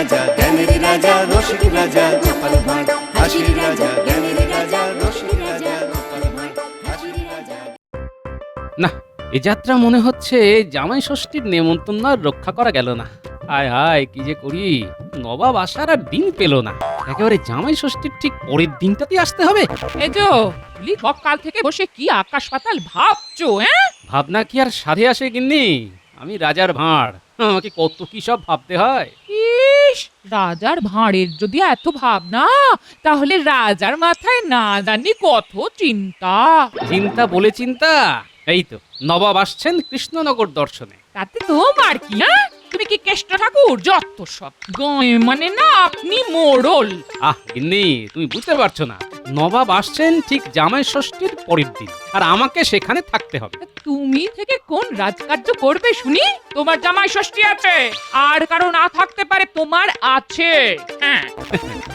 রাজা জ্ঞানের রাজা রসিক রাজা গোপাল ভাঁড় হাসির রাজা জ্ঞানের রাজা রসিক রাজা গোপাল ভাঁড় হাসির রাজা। না, এ যাত্রা মনে হচ্ছে জামাই ষষ্ঠীর নেমন্তন্ন আর রক্ষা করা গেল না। হায় হায়, কি যে করি, নবাব আসার আর দিন পেল না। একেবারে জামাই ষষ্ঠীর ঠিক পরের দিনটাতেই আসতে হবে। এই যে বলি, সকাল থেকে বসে কি আকাশ পাতাল ভাবছো? হ্যাঁ, ভাবনা কি আর সাধে আসে গিন্নি? আমি রাজার ভাঁড়, আমাকে কত কি সব ভাবতে হয়। ইস, রাজার ভাঁড়ের যদি এত ভাবনা, তাহলে রাজার মাথায় না জানি কত চিন্তা। চিন্তা বলে চিন্তা, এই তো নবাব আসছেন কৃষ্ণনগর দর্শনে। তাতে তোমার কি? হ্যাঁ, তুমি কি কেষ্ট ঠাকুর? যত সব গায়ে মানে না, আপনি মোড়ল। আহ গিন্নি, তুমি বুঝতে পারছো না, নবাব আসছেন ঠিক জামাই ষষ্ঠীর পরের দিন, আর আমাকে সেখানে থাকতে হবে। তুমি থেকে কোন রাজকার্য করবে শুনি? তোমার জামাই ষষ্ঠী আছে, আর কারো না থাকতে পারে, তোমার আছে। হ্যাঁ,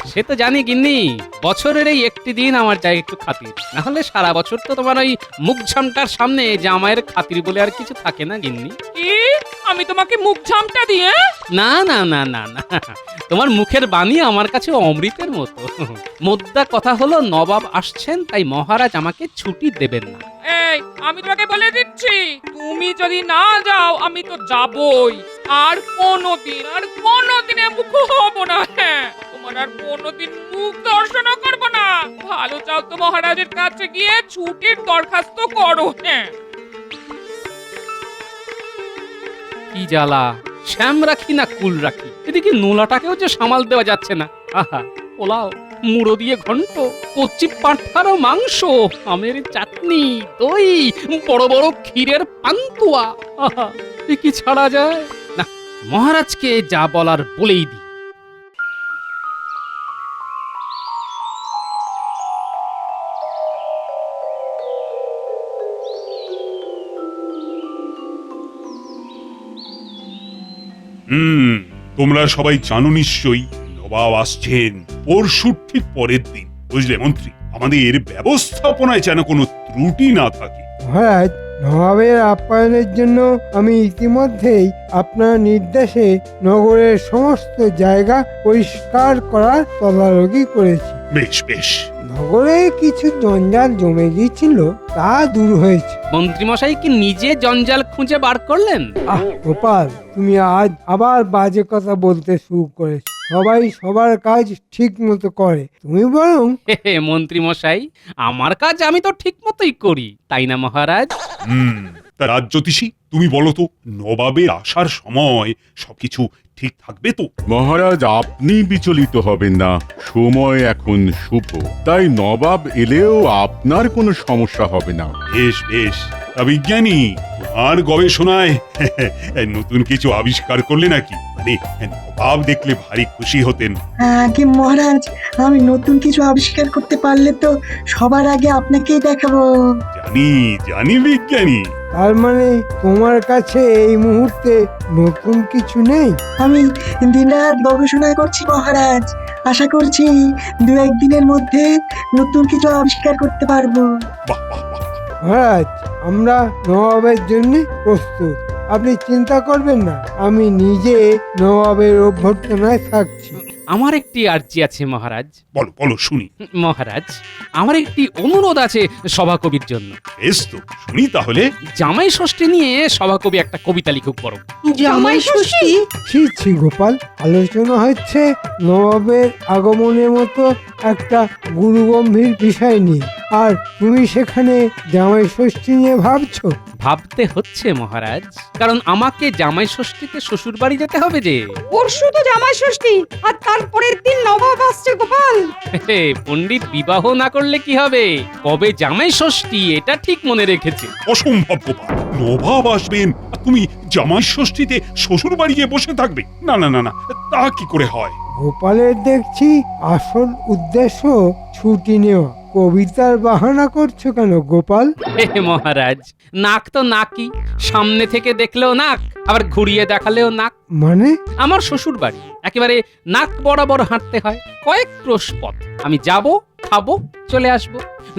সে তো জানি গিন্নি, বছরের এই একটি দিন আমার যায় একটু খাতির, না হলে সারা বছর তো তোমার ওই মুখ ঝামটার সামনে জামাইয়ের খাতির বলে আর কিছু থাকে না গিন্নি। কি আমি তোমাকে মুখ ঝামটা দিয়ে? না না না না না, তোমার মুখের বাণী আমার কাছে অমৃতের মতো। মোদ্দা কথা হলো, নবাব আসছেন, তাই মহারাজ আমাকে ছুটি দেবেন না। এই, আমি তোমাকে বলে দিচ্ছি, তুমি যদি না যাও আমি তো যাবই। আর কোনোদিনে মুখ হব না। হ্যাঁ, তোমার আর কোনোদিন মুখ দর্শনও করব না। ভালো চাও তো মহারাজের কাছে গিয়ে ছুটির দরখাস্ত করো। হ্যাঁ, কি জ্বালা, শ্যাম রাখি না কুল রাখি, এদিকে নোলাটাকেও যে সামাল দেওয়া যাচ্ছে না। আহা, পোলাও, মুড়ো দিয়ে ঘন্ট, কচি পাঁঠার মাংস, আমের চাটনি, দই, বড় বড় ক্ষীরের পান্তুয়া, আহা, এ কি ছাড়া যায় না? মহারাজকে যা বলার বলেই দিই। তোমরা সবাই জানো নিশ্চয়ই, নবাব আসছেন পরশুর ঠিক পরের দিন। বুঝলে মন্ত্রী, আমাদের ব্যবস্থাপনায় যেন কোনো ত্রুটি না থাকে। মহারাজ, নবাবের আপ্যায়নের জন্য আমি ইতিমধ্যেই আপনার নির্দেশে নগরের সমস্ত জায়গা পরিষ্কার করার তদারকি করেছি। বেশ বেশ। নগরে কিছু জঞ্জাল জমে গিয়েছিল, তা দূর হয়েছে। মন্ত্রীমশাই কি নিজে জঞ্জাল খুঁজে বার করলেন? আহ গোপাল, তুমি আজ আবার বাজে কথা বলতে শুরু করেছো। সবাই সবার কাজ ঠিক মতো করে, তুমি বরং হে মন্ত্রীমশাই, আমার কাজ আমি তো ঠিক মতোই করি, তাই না মহারাজ? তা রাজজ্যোতিষী, তুমি বলো তো, নবাবের আসার সময় সবকিছু ঠিক থাকবে তো? মহারাজ, আপনি বিচলিত হবেন না, সময় এখন শুভ, তাই নবাব এলেও আপনার কোনো সমস্যা হবে না। বেশ বেশ। তা বিজ্ঞানী, তোমার গবেষণায় নতুন কিছু আবিষ্কার করলে নাকি? মানে নবাব দেখলে ভারী খুশি হতেন। আগে মহারাজ, আমি নতুন কিছু আবিষ্কার করতে পারলে তো সবার আগে আপনাকেই দেখাবো। জানি জানি বিজ্ঞানী। তার মানে তোমার কাছে এই মুহূর্তে নতুন কিছু নেই? আমি দিনরাত গবেষণা করছি মহারাজ, আশা করছি দু একদিনের মধ্যে নতুন কিছু আবিষ্কার করতে পারবো। বাহ বাহ বাহ। মহারাজ, আমরা নবাবের জন্য প্রস্তুত, আপনি চিন্তা করবেন না। আমি নিজে নবাবের অভ্যর্থনায় থাকছি। আমার একটি আর্জি আছে মহারাজ। বলো বলো শুনি। মহারাজ, আমার একটি অনুরোধ আছে সভাকবির জন্য। বেশ তো, শুনি তাহলে। জামাই ষষ্ঠী নিয়ে সভাকবি একটা কবিতা লিখুক বরং। জামাই ষষ্ঠী? ছি ছি গোপাল, আলোচনা হচ্ছে নবাবের আগমনের মতো একটা গুরুগম্ভীর বিষয় নিয়ে, আর তুমি সেখানে জামাই ষষ্ঠী নিয়ে ভাবছো? ভাবতে হচ্ছে মহারাজ, কারণ আমাকে জামাই ষষ্ঠীতে শ্বশুর বাড়ি যেতে হবে যে। পরশু তো জামাই ষষ্ঠী, আর তারপরের দিন নবাব আসছে গোপাল। হে, পণ্ডিত বিবাহ না করলে কি হবে, কবে জামাই ষষ্ঠী এটা ঠিক মনে রেখেছে। অসম্ভব গোপাল, নবাব আসবেন আর তুমি জামাই ষষ্ঠীতে শ্বশুর বাড়ি গিয়ে বসে থাকবে? না না না না, তা কি করে হয়? গোপালের দেখছি আসল উদ্দেশ্য ছুটি নেওয়া। কবিতার বাহানা করছো কেন গোপাল? হে মহারাজ, নাক তো নাকই, সামনে থেকে দেখলেও নাক, আবার ঘুরিয়ে দেখালেও নাক। মানে? আমার শ্বশুর বাড়ি একেবারে নাক বরাবর হাঁটতে হয়, কয়েক ক্রোশ পথ। আমি যাব, খাবো, চলে আসব,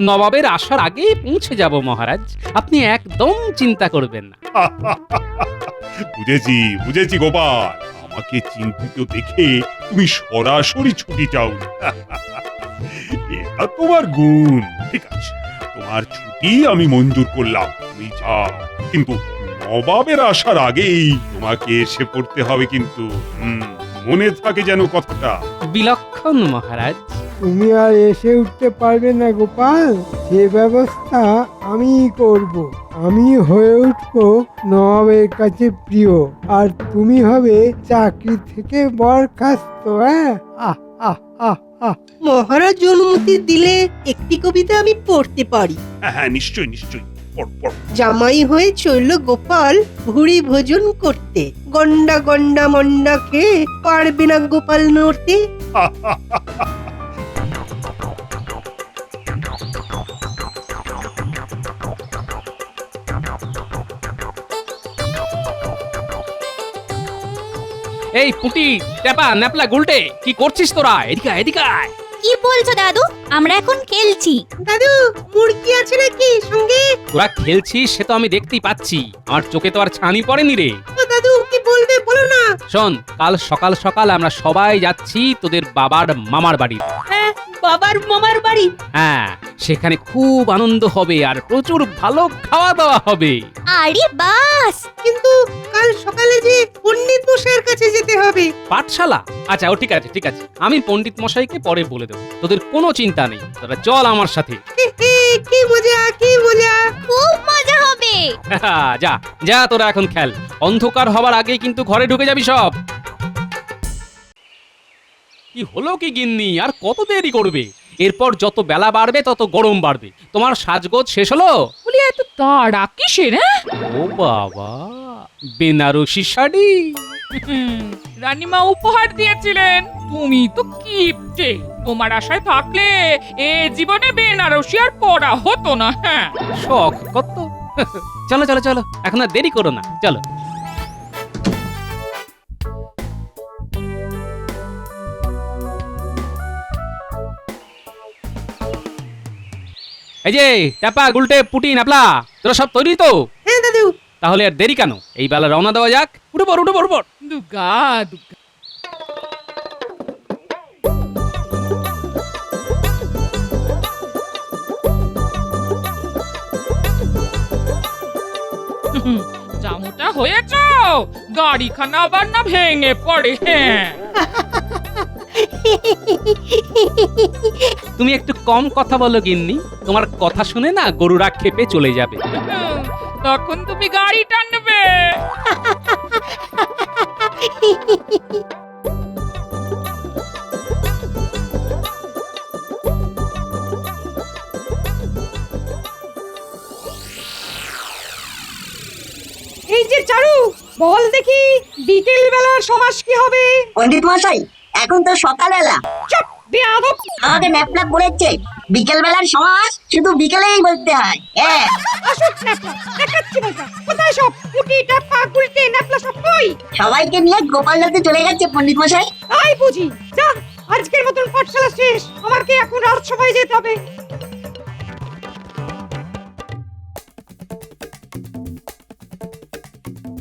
নবাবের আসার আগেই পৌঁছে যাব মহারাজ, আপনি একদম চিন্তা করবেন না। বুঝেছি বুঝেছি গোপাল, আমাকে চিন্তিত দেখে তুমি সরাসরি ছুটি চাও। এটা তোমার গুণ। ঠিক আছে, তোমার ছুটি আমি মঞ্জুর করলাম, তুমি যাও। কিন্তু নবাবের আসার আগেই তোমাকে এসে পড়তে হবে কিন্তু। মনে থাকে যেন কথাটা। বিলক্ষণ মহারাজ। তুমি আর এসে উঠতে পারবে না গোপাল, সে ব্যবস্থা আমিই করব। আমি হয়ে উঠবো নবাবের কাছে প্রিয়, আর তুমি হবে চাকরি থেকে বরখাস্ত। হ্যাঁ, আহ আহ আহ আহ। মহারাজ অনুমতি দিলে একটি কবিতা আমি পড়তে পারি। হ্যাঁ হ্যাঁ, নিশ্চয়ই নিশ্চয়ই, পড় পড়। জামাই হয়ে চলল গোপাল ভুড়ি ভোজন করতে, গন্ডা গন্ডা মন্ডা খেয়ে পারবে না গোপাল নড়তে। এই পুটি, টেপা, ন্যাপলা, গুলটে, কি করছিস তোরা? এদিকে আয়, এদিকে আয়। কি বলছো দাদু? আমরা এখন খেলছি। দাদু, মুরগি আছে নাকি সঙ্গে? তোরা খেলছিস সে তো আমি দেখতেই পাচ্ছি, আমার চোখে তো আর ছানি পড়েনি রে। ও দাদু, কি বলবে বলো না। শোন, কাল সকাল সকাল আমরা সবাই যাচ্ছি তোদের বাবার মামার বাড়ি। হ্যাঁ, বাবার মামার বাড়ি। হ্যাঁ, সেখানে খুব আনন্দ হবে আর প্রচুর ভালো খাওয়া দাওয়া হবে। আরে বাস! কিন্তু কাল সকালে যে পণ্ডিত মশাইয়ের কাছে যেতে হবে। পাঠশালা? আচ্ছা, ও ঠিক আছে ঠিক আছে, আমি পণ্ডিত মশাইকে পরে বলে দেবো, তোদের কোনো চিন্তা নেই, তোরা চল আমার সাথে। কি মজা, কি মজা। খুব মজা হবে। যা যা, তোরা এখন খেল, অন্ধকার হবার আগে কিন্তু ঘরে ঢুকে যাবি সব। কি হলো কি গিন্নি, আর কত দেরি করবে? এরপর যত বেলা বাড়বে তত গরম বাড়বে। তোমার সাজগোজ শেষ হলো? বলি এত তাড়া কিসের? হ্যাঁ, ও বাবা, বেনারসি শাড়ি। রানীমা উপহার দিয়েছিলেন, তুমি তো কিপটে। তোমার আশায় থাকলে এ জীবনে বেনারসি আর পরা হতো না। হ্যাঁ, শখ কত। চলো চলো চলো, এখন আর দেরি করো না, চলো। এই যে টাপা, গুলটে, পুটি, নাপলা, তোরা সব তৈরি তো? হ্যাঁ দাদু। তাহলে আর দেরি কেন, এই বেলা রওনা দেওয়া যাক। উঠে পড়, উঠে পড়, উঠে পড়। দুগা দুগা। জামুটা হয়েছ, গাড়িখানা আবার না ভেঙে পড়ে। হ্যাঁ, তুমি একটু কম কথা বলো গিন্নি, তোমার কথা শুনে না গরুরা খেপে চলে যাবে। তখন তুমি গাড়ি টানবে। এই যে চারু, বল দেখি বিকেল বেলার সমাস কি হবে? পণ্ডিত মশাই, এখন তো সকালবেলা। চুপ, বেয়াদব। আমাকে ন্যাপলাক বলেছে বিকেল বেলার সমাজ শুধু বিকেলেই বলতে হয়। হ্যাঁ, আসুক ন্যাপলা, দেখাচ্ছি মজা। কোথায় সব পুটি, টাপা, গুলটে, ন্যাপলা সব কই? সবাইকে নিয়ে গোপাল দাদু চলে গেছে পণ্ডিত মশাই। তাই বুঝি। যা, আজকের মতন পাঠশালা শেষ, আমাকে এখন রাজসভায় যেতে হবে।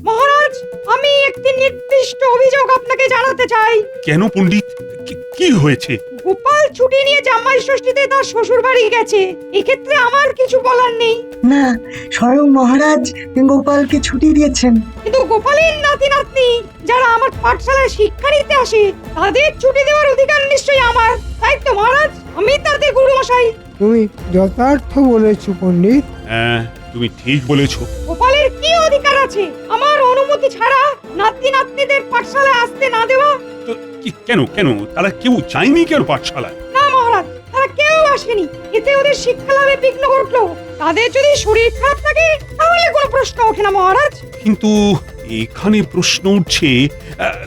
মহারাজ, আমি একটি নির্দিষ্ট অভিযোগ আপনাকে জানাতে চাই। কেন পণ্ডিত, কি হয়েছে? গোপাল ছুটি নিয়ে জামাই ষষ্ঠীতে তার শ্বশুর বাড়ি গেছে। এক্ষেত্রে আমার কিছু বলার নেই। না, স্বয়ং মহারাজ গোপালকে ছুটি দিয়েছেন। কিন্তু গোপালের নাতি নাতনি যারা আমার পাঠশালায় শিক্ষা নিতে আসে, তাদের ছুটি দেওয়ার অধিকার নিশ্চয়ই আমার। তাই তো মহারাজ, আমি তাদের গুরু মশাই। তুমি যথার্থ বলেছো পণ্ডিত। হ্যাঁ, তুমি ঠিক বলেছো। গোপালের কি অধিকার আছে আমার অনুমতি ছাড়া নাতি নাতনিদের পাঠশালায় আসতে না দেওয়া? তো কেন কেন তারা কেউ চায়নি কেন পাঠশালায়? না মহারাজ, তারা কেউ আসেনি। এতে ওদের শিক্ষা লাভে বিঘ্ন ঘটলো। তাদের যদি শরীর খারাপ থাকে তাহলে কোনো প্রশ্ন ওঠে না মহারাজ। কিন্তু এখানে প্রশ্ন উঠছে,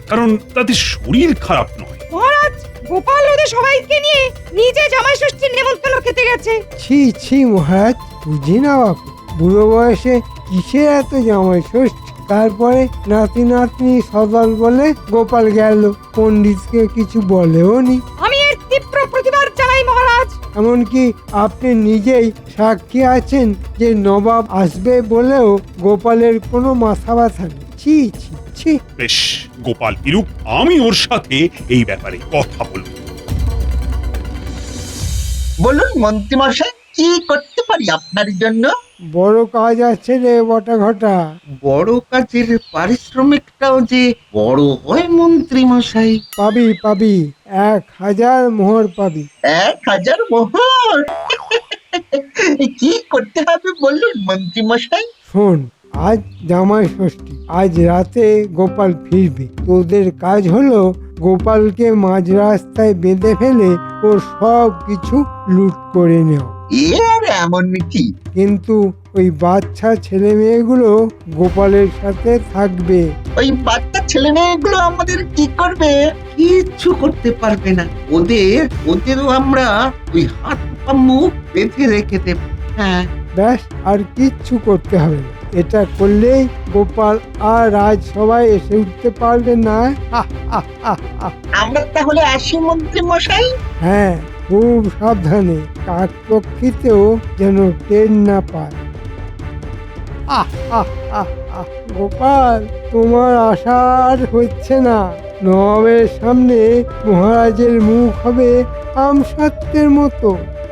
কারণ তাদের শরীর খারাপ নয়। মহারাজ, গোপাল ওদের সবাইকে নিয়ে নিজে জামাই ষষ্ঠীর নেমন্তন্ন খেতে গেছে। ছি ছি মহারাজ, বুঝি না বাপু, বুড়ো বয়সে কিসের এত জামাই ষষ্ঠী? তারপরে নাতি নাতনি সদল বলে গোপাল গেল, পণ্ডিতকে কিছু বলেও নি। আমি এর তীব্র প্রতিবাদ জানাই মহারাজ। এমনকি আপনি নিজেই সাক্ষী আছেন যে নবাব আসবে বলেও গোপালের কোনো মাথা ব্যথা নেই। ছি ছি ছি। বেশ গোপাল ফিরুক, আমি ওর সাথে এই ব্যাপারে কথা বলবো। বলুন মন্ত্রীমশাই, কি করতে পারি আপনার জন্য? বড় কাজ আছে রে বটা ঘটা। বড় কাজের পারিশ্রমিকটাও যে বড় হয় মন্ত্রীমশাই। পাবি পাবি, 1000 মোহর পাবি। 1000 মোহর? কি করতে হবে বলুন মন্ত্রীমশাই? শোন, আজ জামাই ষষ্ঠী, আজ রাতে গোপাল ফিরবে। তোদের কাজ হলো গোপালকে মাঝ রাস্তায় বেঁধে ফেলে ওর সব কিছু লুট করে নেওয়া। এর এমন কি? কিন্তু ওই বাচ্চা ছেলে মেয়েগুলো গোপালের সাথে থাকবে। ওই বাচ্চা ছেলে মেয়েগুলো আমাদের কি করবে? কিচ্ছু করতে পারবে না। ওদেরও আমরা ওই হাত পা মুখ বেঁধে রেখে দেব। হ্যাঁ, ব্যাস, আর কিচ্ছু করতে হবে না। এটা করলেই গোপাল আর রাজ সবাই এসে উঠতে পারবে না। আমরা তাহলে আসি মন্ত্রীমশাই। হ্যাঁ, খুব সাবধানে, কাকপক্ষীতেও যেন টের না পায়। গোপাল, তোমার আশা আর হচ্ছে না। নবাবের সামনে মহারাজের মুখ হবে আমসত্ত্বের মতো।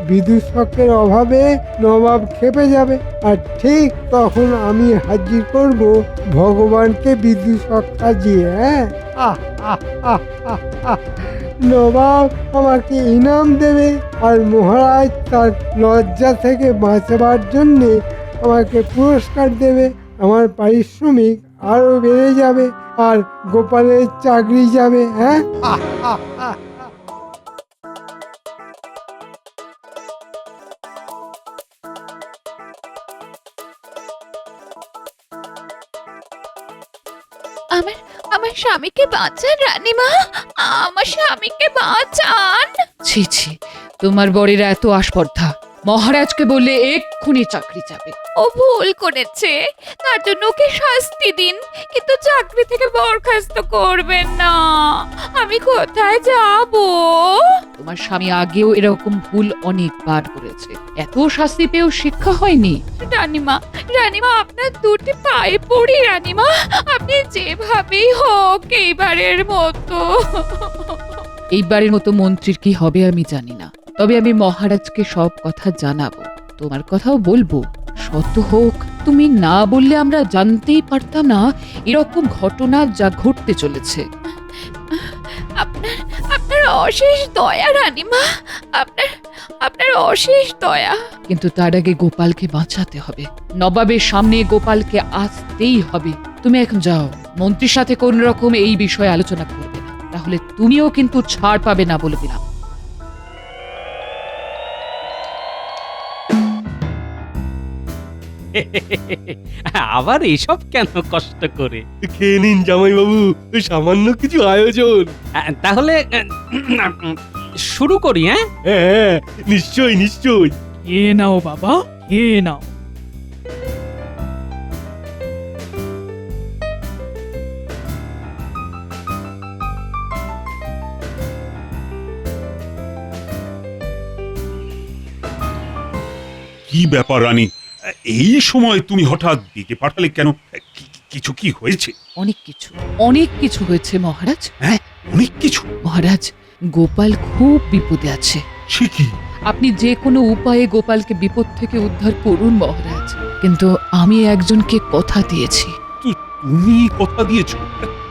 বিদূষকের অভাবে নবাব খেপে যাবে, আর ঠিক তখন আমি হাজির করব ভগবানকে বিদূষক সাজিয়ে। হ্যাঁ, নবাব আমাকে ইনাম দেবে, আর মহারাজ তার লজ্জা থেকে বাঁচাবার জন্যে আমাকে পুরস্কার দেবে। আমার পারিশ্রমিক আরো বেড়ে যাবে, আর গোপালের চাকরি যাবে। হ্যাঁ, আমার আমার স্বামীকে বাঁচান রানীমা, আমার স্বামীকে বাঁচান। ছি ছি, তোমার বরের এত আস্পর্ধা। মহারাজকে বললে এক্ষুনি চাকরি যাবে। ও ভুল করেছে, তার জন্য ওকে শাস্তি দিন, কিন্তু চাকরি থেকে বরখাস্ত করবেন না। আমি কোথায় যাব? তোমার স্বামী আগেও এরকম ভুল অনেকবার করেছে, এত শাস্তি পেয়েও শিক্ষা হয়নি। রানীমা, রানীমা, আপনার দুটি পায়ে পড়ি রানীমা, আপনি যেভাবেই হোক এইবারের মতো। এইবারের মতো মন্ত্রীর কি হবে আমি জানি না, তবে আমি মহারাজকে সব কথা জানাবো। তোমার কথাও বলবো। সত্য হোক, তুমি না বললে আমরা জানতেই পারতাম না এরকম ঘটনা যা ঘটতে চলেছে। আপনার আপনার অশেষ দয়া রানীমা, আপনার আপনার অশেষ দয়া। কিন্তু তার আগে গোপালকে বাঁচাতে হবে। নবাবের সামনে গোপালকে আসতেই হবে। তুমি এখন যাও, মন্ত্রীর সাথে কোন রকম এই বিষয়ে আলোচনা করবে না, তাহলে তুমিও কিন্তু ছাড় পাবে না বলে দিলাম। আবার এসব কেন কষ্ট করে? খেয়ে নিন জামাইবাবু, সামান্য কিছু আয়োজন। তাহলে শুরু করি। হ্যাঁ, হ্যাঁ, নিশ্চয়ই নিশ্চয়ই। এ নাও বাবা, এ নাও। কি ব্যাপার রানী, এই সময় তুমি হঠাৎ ডেকে পাঠালে কেন? কিছু কি হয়েছে? অনেক কিছু হয়েছে মহারাজ। হ্যাঁ, অনেক কিছু? মহারাজ, গোপাল খুব বিপদে আছে। সে কি? আপনি যে কোনো উপায়ে গোপালকে বিপদ থেকে উদ্ধার করুন মহারাজ। কিন্তু আমি একজনকে কথা দিয়েছি। তুমি কথা দিয়েছো?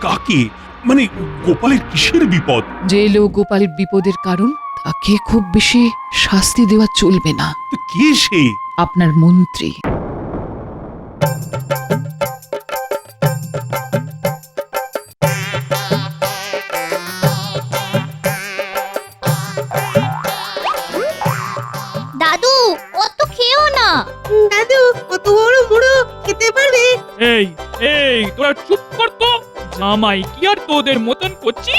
কাকে? মানে গোপালের কিসের বিপদ? যে লোক গোপালের বিপদের কারণ, তাকে খুব বেশি শাস্তি দেওয়া চলবে না। তো কে সে? আপনার মন্ত্রী। দাদু, অত খেও না। দাদু, কত বড় বুড়ো খেতে পারবে? এই এই তোরা চুপ কর তো। জামাই কি আর তোদের মতন করছি?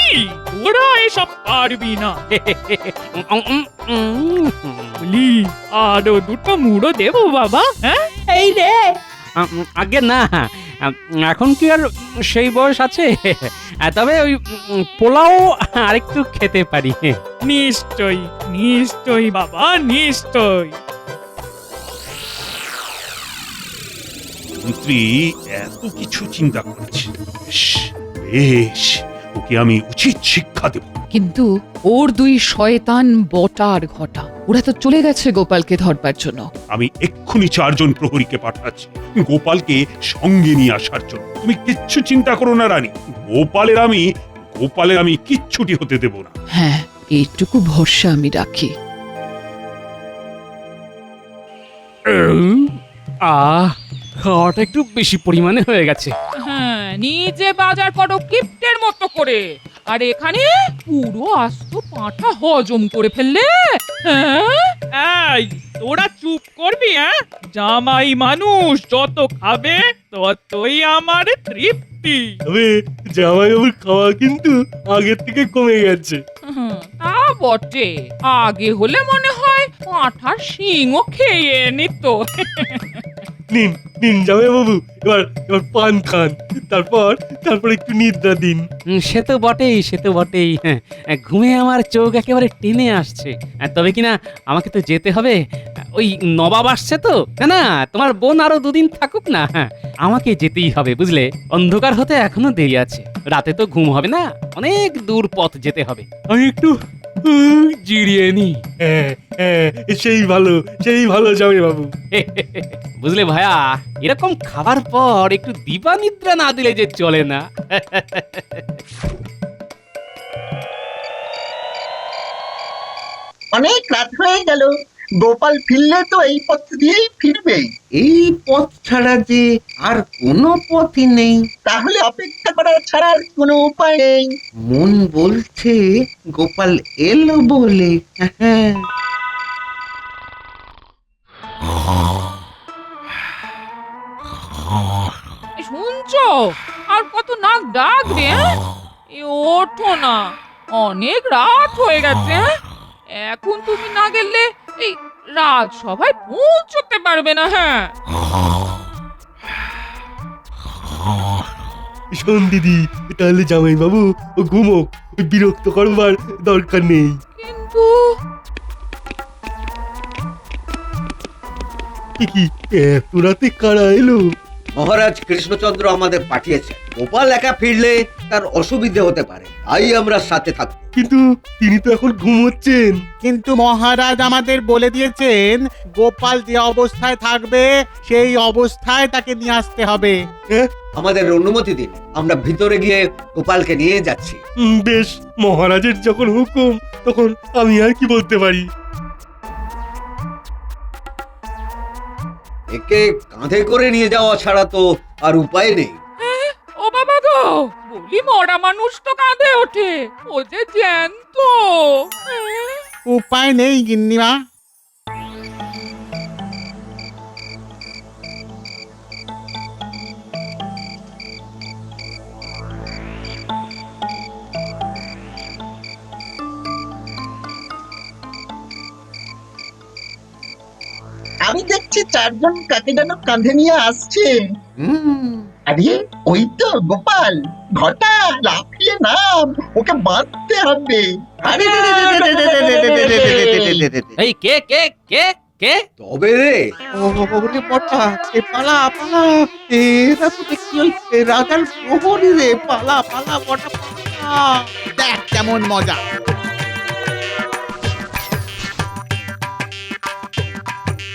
তোরা এসব পারবি না। বলি, আরো দুটো মুড়ো দেবো বাবা? হ্যাঁ, এই রে, আগে না, এখন কি আর সেই বয়স আছে? তবে ওই পোলাও আরেকটু খেতে পারি। নিশ্চয়ই নিশ্চয়ই বাবা, নিশ্চয়ই। মন্ত্রী এত কিছু চিন্তা করছে, বেশ বেশ, ওকে আমি উচিত শিক্ষা দেব। কিন্তু ওর দুই শয়তান বটার ঘটা, ওরা তো চলে গেছে গোপালকে ধরবার জন্য। আমি এক্ষুনি 4 জন প্রহরীকে পাঠাচ্ছি গোপালকে সঙ্গে নিয়ে আসার জন্য। তুমি কিচ্ছু চিন্তা করো না রানী, গোপালের আমি কিচ্ছুটি হতে দেব না। হ্যাঁ, এইটুকু ভরসা আমি রাখি। খাওয়াটা একটু বেশি পরিমাণে হয়ে গেছে। হ্যাঁ, নিজে বাজার করো কিপ্টের মতো করে, আর এখানে পুরো আস্ত পাঁঠা হজম করে ফেললে। হ্যাঁ, এই তোরা চুপ করবি? জামাই মানুষ, যত খাবে ততই আমার তৃপ্তি। তবে জামাইবাবুর খাওয়া কিন্তু আগের থেকে কমে গেছে। তা বটে, আগে হলে মনে হয় পাঁঠার শিংও খেয়ে নিত। নিন নিন জামাইবাবু, এবার পান খান, তারপর একটু নিদ্রা দিন। সে তো বটেই। হ্যাঁ, ঘুমে আমার চোখ একেবারে টেনে আসছে। তবে কিনা আমাকে তো যেতে হবে, ওই নবাব আসছে তো। না, তোমার বোন আরো 2 দিন থাকুক না। হ্যাঁ, আমাকে যেতেই হবে, বুঝলে? অন্ধকার হতে এখনো দেরি আছে, রাতে তো ঘুম হবে না, অনেক দূর পথ যেতে হবে। আমি একটু জিরিয়ে নি। সেই ভালো জামাইবাবু। বুঝলে ভায়া, এরকম খাবার পর একটু দিবা নিদ্রা না দিলে যে চলে না। অনেক রাত হয়ে গেল, গোপাল ফিরলে তো এই পথ দিয়েই ফিরবে। এই পথ ছাড়া যে আর কোনো পথই নেই। তাহলে অপেক্ষা করা ছাড়া আর কোনো উপায় নেই। মন বলছে গোপাল এলো বলে। হ্যাঁ, শুনছো? আর কত নাক ডাকবে? এ ওঠো না, অনেক রাত হয়ে গেছে। এখন তুমি না গেলে এই রাজসভায় পৌঁছতে পারবে না। হ্যাঁ, শোন দিদি, তাহলে জামাইবাবু ও ঘুমোক, বিরক্ত করবার দরকার নেই। কিন্তু কি এত রাতে কারা এলো? মহারাজ কৃষ্ণচন্দ্র আমাদের পাঠিয়েছে। গোপাল একা ফিরলে তার অসুবিধে হতে পারে, তাই আমরা সাথে থাকবো। কিন্তু তিনি তো এখন ঘুমোচ্ছেন। কিন্তু মহারাজ আমাদের বলে দিয়েছেন গোপাল যে অবস্থায় থাকবে সেই অবস্থায় তাকে নিয়ে আসতে হবে। আমাদের অনুমতি দিন, আমরা ভিতরে গিয়ে গোপালকে নিয়ে যাচ্ছি। বেশ, মহারাজের যখন হুকুম তখন আমি আর কি বলতে পারি। একে কাঁধে করে নিয়ে যাওয়া ছাড়া তো আর উপায় নেই। ও বাবা গো, বলি মরা মানুষ তো কাঁদে ওঠে, ও যে জ্যান্ত। উপায় নেই গিন্নিমা। আমি দেখছি 4 জন কাকে যেন কাঁধে নিয়ে আসছে। আরে ওই তো গোপাল। ঘটা, লাফিয়ে নাম, ওকে বাঁধতে হবে। আরে এই কে কে কে কে? তবে রে, ওরে বটা, পালা পালা, এরা তো দেখছি ওই রাজার প্রহরী রে। পালা পালা বটা, পালা। দেখ কেমন মজা।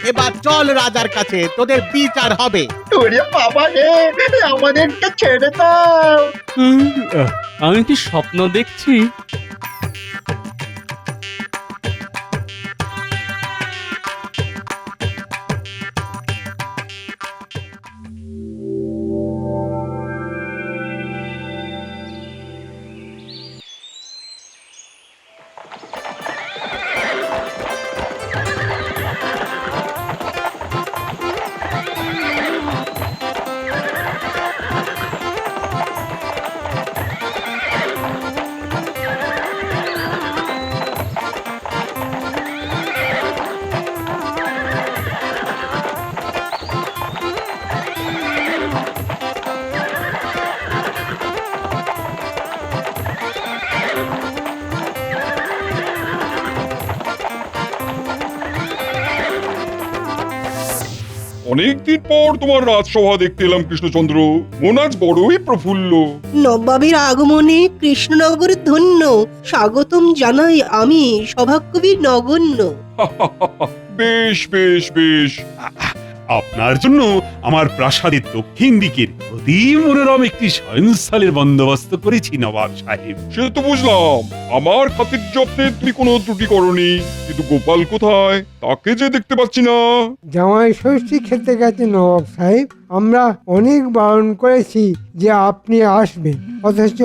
এবার চল রাজার কাছে, তোদের বিচার হবে। ওরে বাবা রে, আমাদেরকে ছেড়ে দাও। আমি কি স্বপ্ন দেখছি? অনেকদিন পর তোমার রাজসভা দেখতে এলাম কৃষ্ণচন্দ্র। মন আজ বড়ই প্রফুল্ল। নবাবের আগমনে কৃষ্ণনগর ধন্য, স্বাগতম জানাই আমি সভাকবি নগণ্য। বেশ বেশ বেশ। আপনার জন্য আমার প্রাসাদের দক্ষিণ দিকের অতি মনোরম একটি শয়নস্থলের বন্দোবস্ত করেছি নবাব সাহেব। সে তো বুঝলাম, আমার খাতির যত্নে তুমি কোনো ত্রুটি করনি, কিন্তু গোপাল কোথায় তাকে যে দেখতে পাচ্ছি না। জামাই ষষ্ঠী খেতে গেছে নবাব সাহেব। আমরা অনেক বারণ করেছি যে আপনি আসবেন, অথচ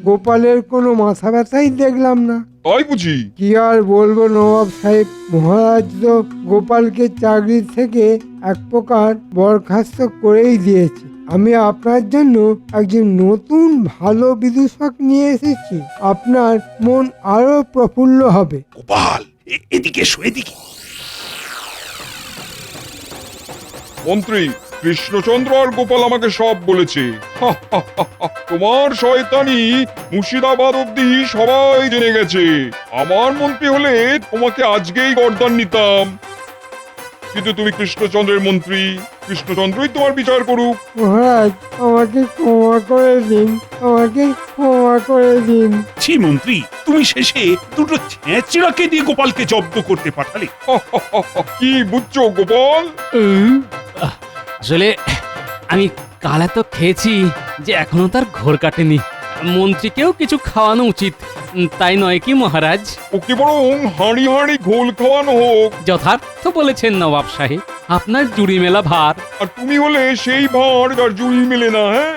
গোপালের কোনো মাথা ব্যথাই দেখলাম না। তাই বুঝি? কি আর বলবো নবাব সাহেব, মহারাজ তো গোপালকে চাকরি থেকে এক প্রকার বরখাস্ত করেই দিয়েছে। আমি আপনার জন্য একজন নতুন ভালো বিদূষক নিয়ে এসেছি, আপনার মন আরো প্রফুল্ল হবে। গোপাল এদিকে এসো, এদিকে। মন্ত্রী, কৃষ্ণচন্দ্র আর গোপাল আমাকে সব বলেছে। তোমার শয়তানি মুর্শিদাবাদ অব্দি সবাই জেনে গেছে। আমার মন্ত্রী হলে তোমাকে আজকেই গর্দান নিতাম, কিন্তু তুমি কৃষ্ণচন্দ্রের মন্ত্রী, কৃষ্ণচন্দ্রই তোমার বিচার করুক। মহারাজ, আমাকে ক্ষমা করে দিন, আমাকে ক্ষমা করে দিন। ছি মন্ত্রী, তুমি শেষে দুটো ছেঁচড়াকে দিয়ে গোপালকে জব্দ করতে পাঠালে। কি বুঝছো গোপাল? আসলে আমি কালা তো খেয়েছি যে এখনো তার ঘোর কাটেনি। মন্ত্রীকেও কিছু খাওয়ানো উচিত, তাই নয় কি মহারাজ? ওকে বরং হাঁড়ি হাঁড়ি ঘোল খাওয়ানো হোক। যথার্থ বলেছেন নবাব সাহেব, আপনার জুড়ি মেলা ভার। আর তুমি হলে সেই ভাঁড় যার জুড়ি মেলে না। হ্যাঁ